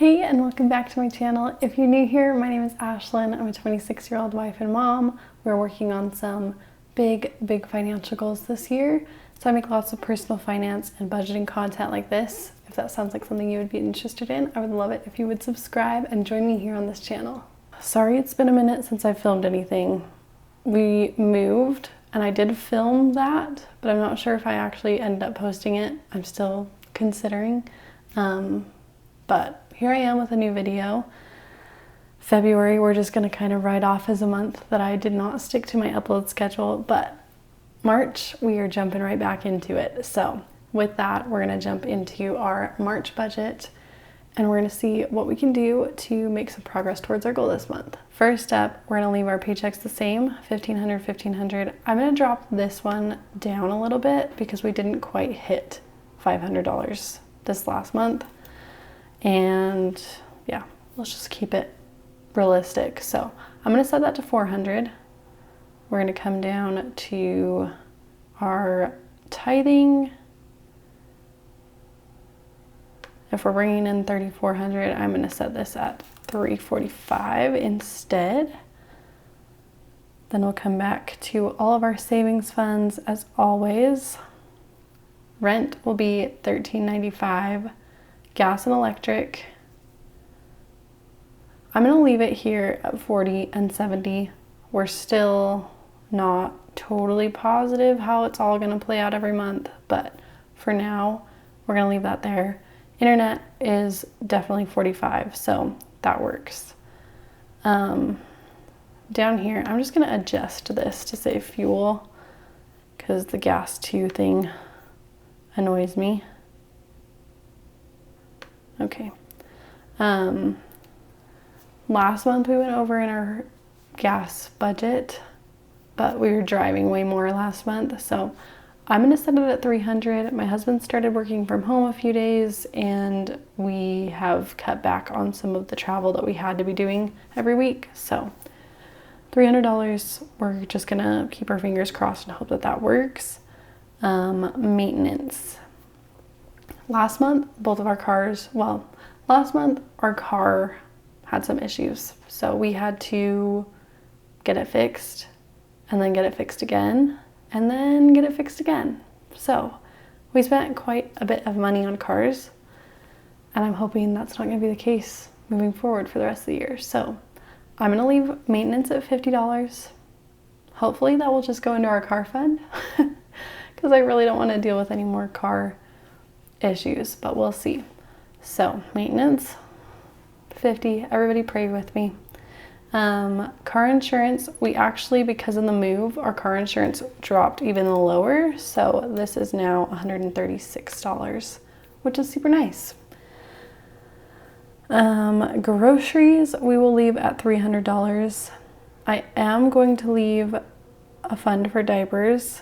Hey, and welcome back to my channel. If you're new here, my name is Ashlyn. I'm a 26-year-old wife and mom. We're working on some big financial goals this year. So I make lots of personal finance and budgeting content like this. If that sounds like something you would be interested in, I would love it if you would subscribe and join me here on this channel. Sorry it's been a minute since I filmed anything. We moved and I did film that, but I'm not sure if I actually ended up posting it. I'm still considering. But here I am with a new video. February, we're just gonna kind of write off as a month that I did not stick to my upload schedule, but March, we are jumping right back into it. So with that, we're gonna jump into our March budget and we're gonna see what we can do to make some progress towards our goal this month. First up, we're gonna leave our paychecks the same, $1,500, $1,500. I'm gonna drop this one down a little bit because we didn't quite hit $500 this last month. And yeah, let's just keep it realistic. So I'm going to set that to 400. We're going to come down to our tithing. If we're bringing in 3,400, I'm going to set this at 345 instead. Then we'll come back to all of our savings funds as always. Rent will be $1,395. Gas and electric, I'm going to leave it here at 40 and 70. We're still not totally positive how it's all going to play out every month, but for now, we're going to leave that there. Internet is definitely 45, so that works. Down here, I'm just going to adjust this to save fuel because the gas too thing annoys me. Okay. Last month we went over in our gas budget, but we were driving way more last month. So I'm going to set it at 300. My husband started working from home a few days and we have cut back on some of the travel that we had to be doing every week. So $300, we're just going to keep our fingers crossed and hope that that works. Maintenance. Last month, last month our car had some issues. So we had to get it fixed and then get it fixed again and then get it fixed again. So we spent quite a bit of money on cars and I'm hoping that's not gonna be the case moving forward for the rest of the year. So I'm gonna leave maintenance at $50. Hopefully that will just go into our car fund because I really don't want to deal with any more car issues, but we'll see. So maintenance, 50. Everybody pray with me. Car insurance, we actually, because of the move, our car insurance dropped even lower. So this is now $136, which is super nice. Groceries, we will leave at $300. I am going to leave a fund for diapers.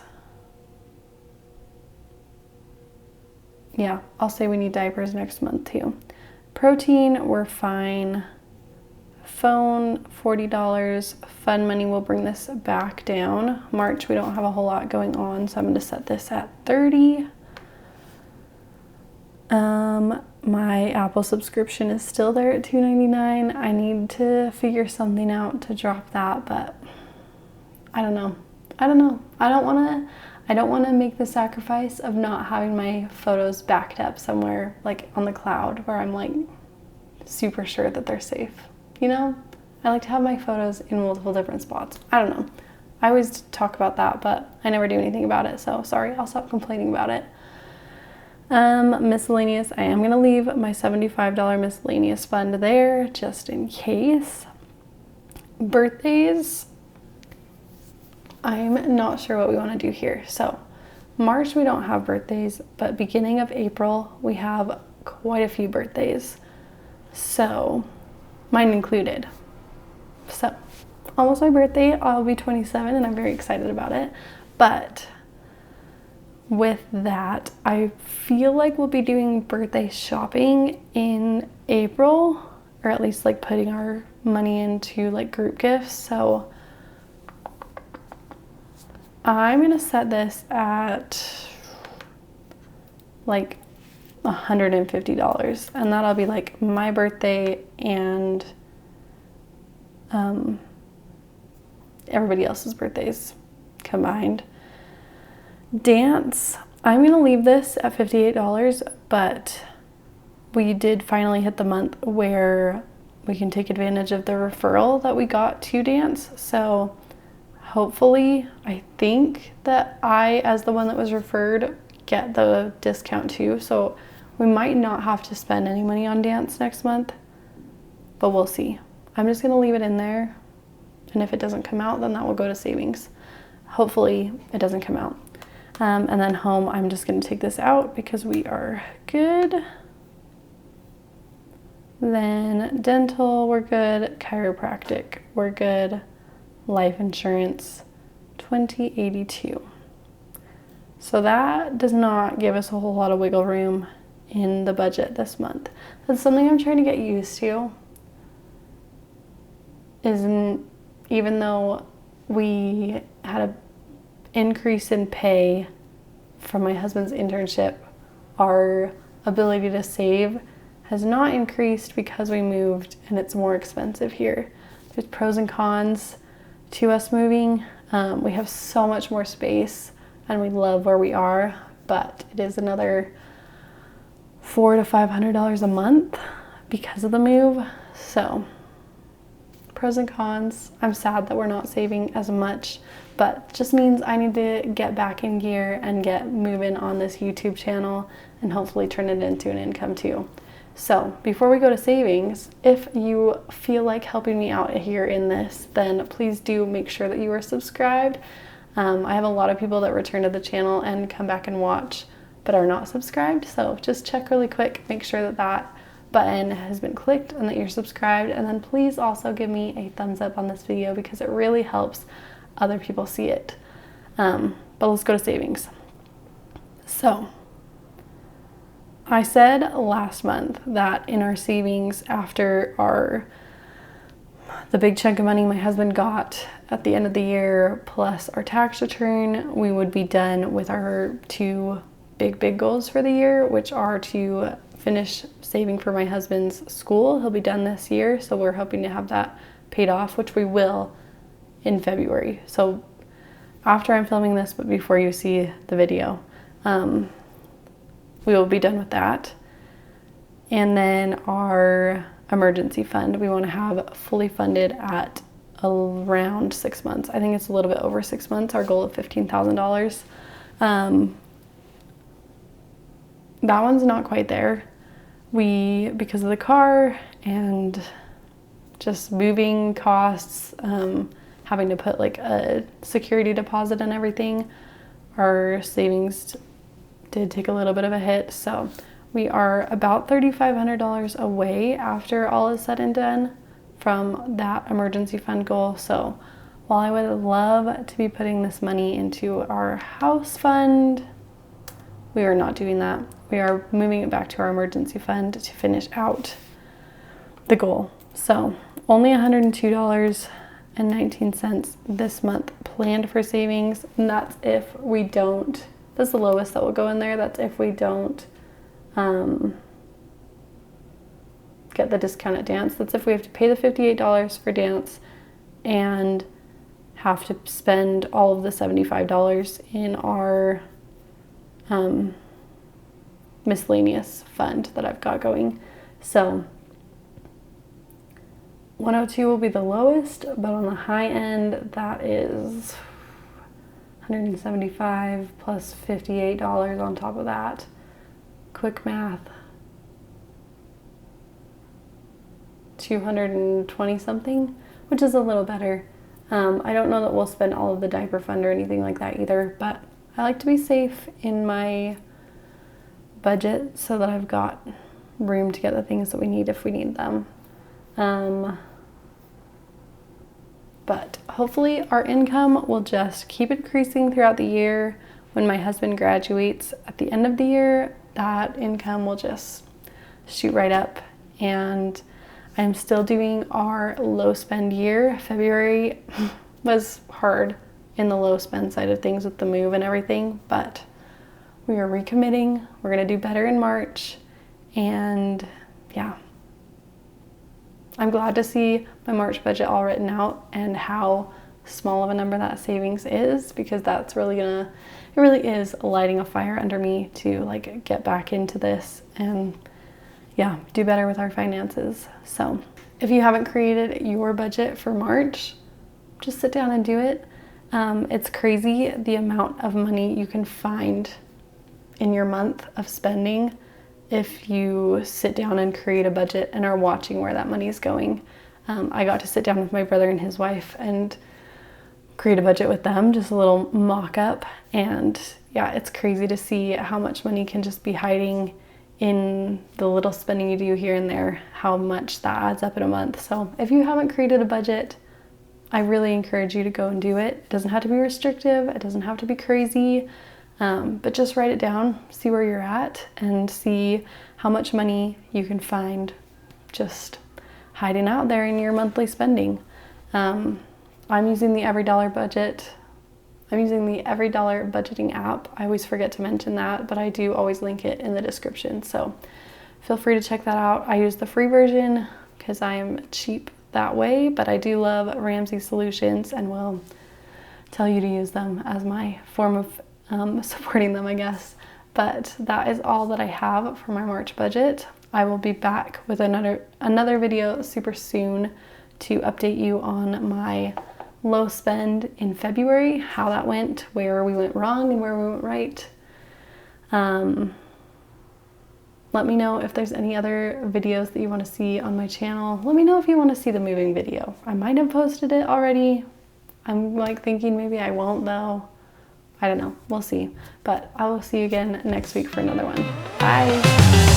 Yeah, I'll say we need diapers next month too. Protein, we're fine. Phone, $40. Fund money will bring this back down. March, we don't have a whole lot going on, so I'm going to set this at 30. My Apple subscription is still there at $2.99. I need to figure something out to drop that, but I don't know. I don't want to make the sacrifice of not having my photos backed up somewhere like on the cloud where I'm like super sure that they're safe. You know, I like to have my photos in multiple different spots. I don't know. I always talk about that, but I never do anything about it. So sorry, I'll stop complaining about it. Miscellaneous, I am going to leave my $75 miscellaneous fund there just in case. Birthdays, I'm not sure what we want to do here. So March, we don't have birthdays, but beginning of April, we have quite a few birthdays. So mine included. So almost my birthday, I'll be 27 and I'm very excited about it. But with that, I feel like we'll be doing birthday shopping in April, or at least like putting our money into like group gifts. So I'm gonna set this at like $150, and that'll be like my birthday and everybody else's birthdays combined. Dance, I'm gonna leave this at $58, but we did finally hit the month where we can take advantage of the referral that we got to dance. So hopefully, I think that I, as the one that was referred, get the discount too. So we might not have to spend any money on dance next month, but we'll see. I'm just gonna leave it in there, and if it doesn't come out, then that will go to savings. Hopefully it doesn't come out. And then home, I'm just gonna take this out because we are good. Then dental, we're good. Chiropractic, we're good. Life insurance, $20.82. So that does not give us a whole lot of wiggle room in the budget this month. That's something I'm trying to get used to. Even though we had an increase in pay from my husband's internship, our ability to save has not increased because we moved and it's more expensive here. There's pros and cons to us moving. We have so much more space and we love where we are, but it is another $400 to $500 a month because of the move. So pros and cons. I'm sad that we're not saving as much, but just means I need to get back in gear and get moving on this YouTube channel and hopefully turn it into an income too. So before we go to savings, if you feel like helping me out here in this, then please do make sure that you are subscribed. I have a lot of people that return to the channel and come back and watch but are not subscribed. So just check really quick, make sure that that button has been clicked and that you're subscribed. And then please also give me a thumbs up on this video because it really helps other people see it. But let's go to savings. So I said last month that in our savings, after the big chunk of money my husband got at the end of the year plus our tax return, we would be done with our two big goals for the year, which are to finish saving for my husband's school. He'll be done this year, so we're hoping to have that paid off, which we will in February. So after I'm filming this, but before you see the video, we will be done with that. And then our emergency fund, we want to have fully funded at around 6 months. I think it's a little bit over 6 months, our goal of $15,000. That one's not quite there. Because of the car and just moving costs, having to put like a security deposit and everything, our savings did take a little bit of a hit. So we are about $3,500 away after all is said and done from that emergency fund goal. So while I would love to be putting this money into our house fund, we are not doing that. We are moving it back to our emergency fund to finish out the goal. So only $102.19 this month planned for savings. And that's if we don't, that's the lowest that will go in there. That's if we don't get the discount at dance. That's if we have to pay the $58 for dance and have to spend all of the $75 in our miscellaneous fund that I've got going. So 102 will be the lowest, but on the high end, that is $175 plus $58 on top of that. Quick math. 220 something, which is a little better. I don't know that we'll spend all of the diaper fund or anything like that either, but I like to be safe in my budget so that I've got room to get the things that we need if we need them. But hopefully our income will just keep increasing throughout the year. When my husband graduates at the end of the year, that income will just shoot right up. And I'm still doing our low spend year. February was hard in the low spend side of things with the move and everything, but we are recommitting. We're gonna do better in March. And yeah, I'm glad to see my March budget all written out and how small of a number that savings is, because that's really it really is lighting a fire under me to like get back into this and yeah, do better with our finances. So if you haven't created your budget for March, just sit down and do it. It's crazy the amount of money you can find in your month of spending if you sit down and create a budget and are watching where that money is going. I got to sit down with my brother and his wife and create a budget with them, just a little mock-up. And yeah, it's crazy to see how much money can just be hiding in the little spending you do here and there, how much that adds up in a month. So if you haven't created a budget, I really encourage you to go and do it. It doesn't have to be restrictive, it doesn't have to be crazy, but just write it down, see where you're at, and see how much money you can find just hiding out there in your monthly spending. I'm using the Every Dollar Budget. I'm using the Every Dollar Budgeting app. I always forget to mention that, but I do always link it in the description. So feel free to check that out. I use the free version because I am cheap that way, but I do love Ramsey Solutions and will tell you to use them as my form of supporting them, I guess. But that is all that I have for my March budget. I will be back with another video super soon to update you on my low spend in February, how that went, where we went wrong and where we went right. Let me know if there's any other videos that you want to see on my channel. Let me know if you want to see the moving video. I might have posted it already. I'm like thinking maybe I won't though. I don't know, we'll see. But I will see you again next week for another one. Bye.